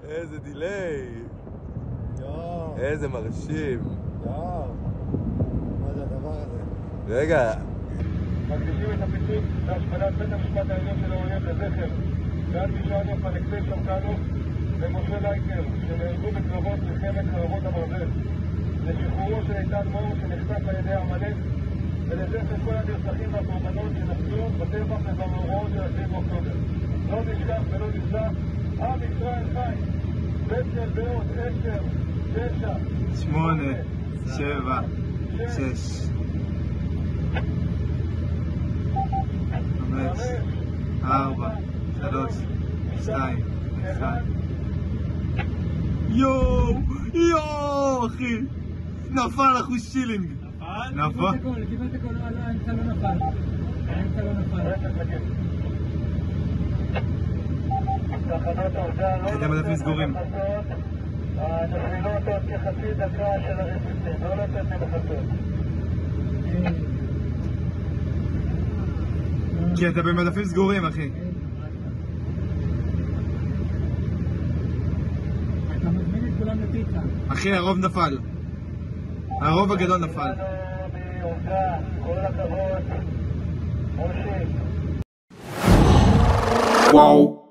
איזה דיליי. איזה מרשים. מה זה הדבר הזה? רגע. מקדישים את הפיצוץ להשפלת בית המשפט העליון של האויב לזכר ועד משענות מלכתי שרקנו ומשה לייקר שנהרגו בקרבות מלחמת חרבות הברזל, לשחרורו של איתן מור שנחטף על ידי עמלק, ולזכר כל הנרצחים והקורבנות שנפלו בטבח ובמאורעות של 7 באוקטובר. לא נשכח ולא נפסח, עם ישראל חי. בצל ועוד 10, 9, 8, 7, 6, 5, 4, 3, 2, 1. יואו, אחי, נפל אחוז שילינג. נפל? קיבלת הכל, לא, האמצע לא נפל. האמצע לא נפל. אתם מדפים סגורים. הנפילות עוד כחצי דקה של הרציפים, לא לתת למחצות. כי אתה במדפים סגורים, אחי. אתה מזמין את כולם לפיצה. אחי, הרוב נפל. הרוב הגדול נפל. כל הכבוד. מושי. וואו.